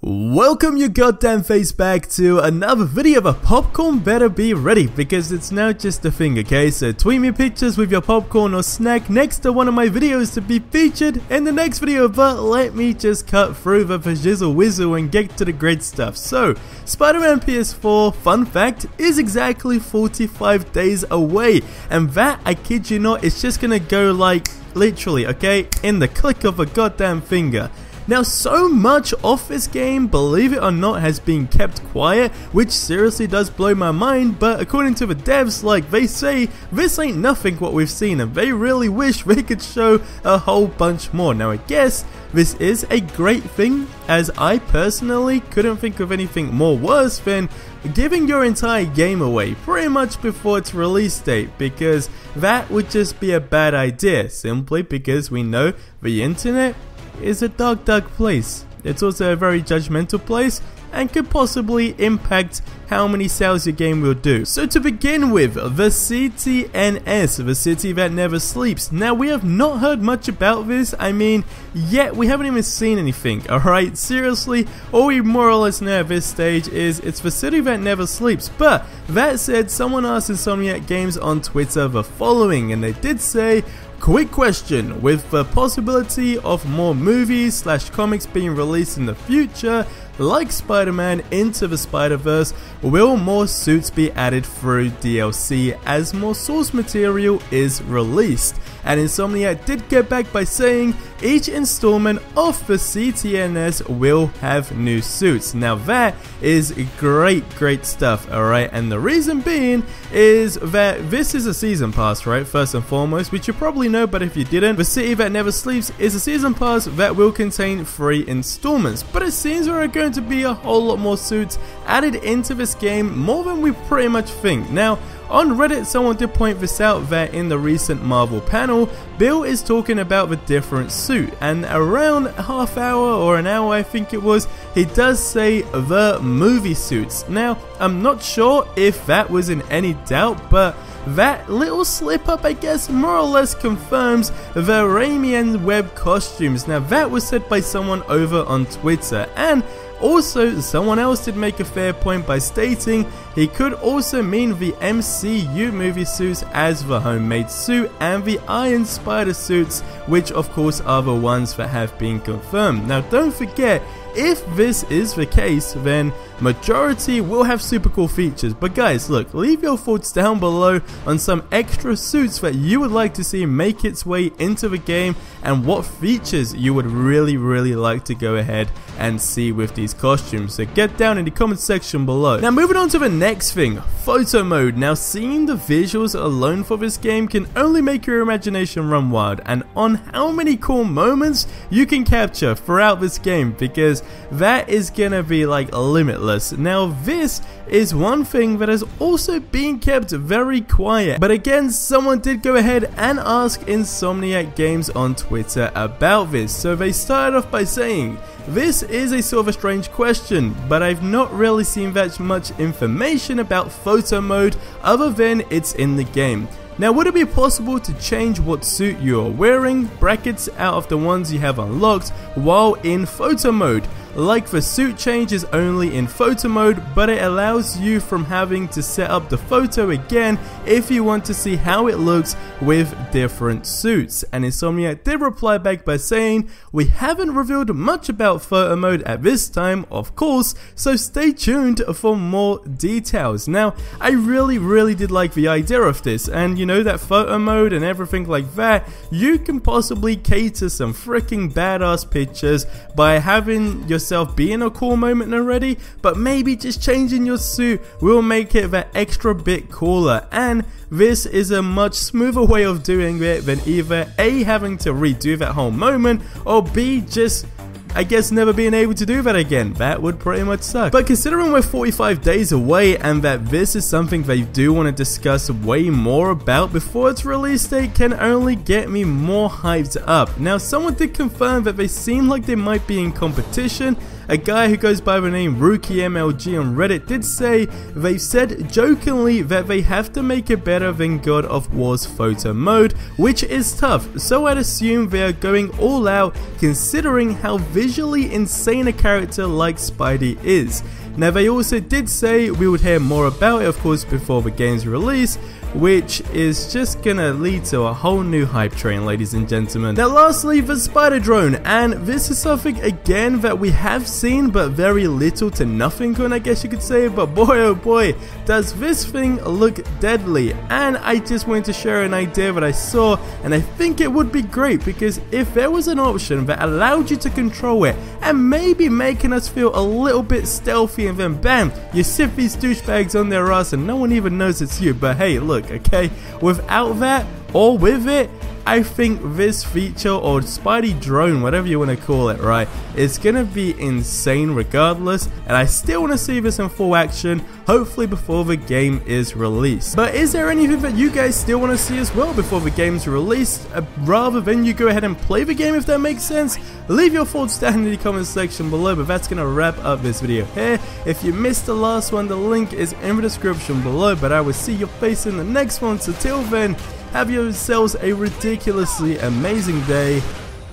Welcome your goddamn face back to another video of a popcorn. Better be ready because it's now just a thing, okay? So tweet me pictures with your popcorn or snack next to one of my videos to be featured in the next video, but let me just cut through the jizzle whizzle and get to the great stuff. So, Spider-Man PS4, fun fact, is exactly 45 days away, and that, I kid you not, it's just gonna go like, literally, okay, in the click of a goddamn finger. Now, so much of this game, believe it or not, has been kept quiet, which seriously does blow my mind, but according to the devs, like, they say, this ain't nothing what we've seen, and they really wish they could show a whole bunch more. Now, I guess this is a great thing, as I personally couldn't think of anything more worse than giving your entire game away pretty much before its release date, because that would just be a bad idea, simply because we know the internet is a dark place. It's also a very judgmental place and could possibly impact how many sales your game will do. So to begin with, the CTNS, the City That Never Sleeps. Now, we have not heard much about this. I mean, yet we haven't even seen anything, alright? Seriously, all we more or less know at this stage is it's the City That Never Sleeps. But that said, someone asked Insomniac Games on Twitter the following, and they did say, quick question, with the possibility of more movies / comics being released in the future, like Spider-Man Into the Spider-Verse, will more suits be added through DLC as more source material is released? And Insomniac did get back by saying each installment of the CTNS will have new suits. Now that is great stuff, alright? And the reason being is that this is a season pass, right? First and foremost, which you probably know, but if you didn't, the City That Never Sleeps is a season pass that will contain 3 installments. But it seems there are going to be a whole lot more suits added into this game, more than we pretty much think. Now, on Reddit, someone did point this out that in the recent Marvel panel, Bill is talking about the different suit, and around a half hour or an hour I think it was, he does say the movie suits. Now, I'm not sure if that was in any doubt, but that little slip up, I guess, more or less confirms the Raimi and Webb costumes. Now, that was said by someone over on Twitter, and also, someone else did make a fair point by stating he could also mean the MCU movie suits as the homemade suit and the Iron Spider suits, which of course are the ones that have been confirmed. Now, don't forget, if this is the case, then majority will have super cool features. But guys, look, leave your thoughts down below on some extra suits that you would like to see make its way into the game, and what features you would really like to go ahead and see with these costumes. So get down in the comment section below. Now, moving on to the next thing, photo mode. Now, seeing the visuals alone for this game can only make your imagination run wild, and on how many cool moments you can capture throughout this game, because that is gonna be like limitless. Now, this is one thing that has also been kept very quiet, but again, someone did go ahead and ask Insomniac Games on Twitter about this. So they started off by saying, this is a sort of a strange question, but I've not really seen that much information about photo mode other than it's in the game. Now, would it be possible to change what suit you are wearing, brackets out of the ones you have unlocked, while in photo mode? Like, the suit change is only in photo mode, but it allows you from having to set up the photo again if you want to see how it looks with different suits. And Insomniac did reply back by saying, we haven't revealed much about photo mode at this time, of course, so stay tuned for more details. Now, I really did like the idea of this, and you know that photo mode and everything like that, you can possibly cater some freaking badass pictures by having yourself be in a cool moment already, but maybe just changing your suit will make it that extra bit cooler. And this is a much smoother way of doing it than either A, having to redo that whole moment, or B, just, I guess, never being able to do that again. That would pretty much suck. But considering we're 45 days away and that this is something they do want to discuss way more about before its release date, can only get me more hyped up. Now, someone did confirm that they seem like they might be in competition a guy who goes by the name RookieMLG on Reddit did say they said jokingly that they have to make it better than God of War's photo mode, which is tough, so I'd assume they are going all out considering how visually insane a character like Spidey is. Now they also did say we would hear more about it of course before the game's release, which is just gonna lead to a whole new hype train, ladies and gentlemen. Now lastly, the spider drone, and this is something again that we have seen but very little to nothing on, I guess you could say, but boy oh boy does this thing look deadly. And I just wanted to share an idea that I saw, and I think it would be great because if there was an option that allowed you to control it and maybe making us feel a little bit stealthy, and then bam, you sit these douchebags on their ass and no one even knows it's you. But hey, look, okay, without that or with it, I think this feature, or Spidey drone, whatever you want to call it, right, is gonna be insane regardless, and I still want to see this in full action, hopefully before the game is released. But is there anything that you guys still want to see as well before the game's released, rather than you go ahead and play the game, if that makes sense? Leave your thoughts down in the comment section below, but that's gonna wrap up this video here. If you missed the last one, the link is in the description below, but I will see your face in the next one, so till then, have yourselves a ridiculously amazing day,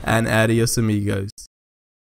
and adios amigos.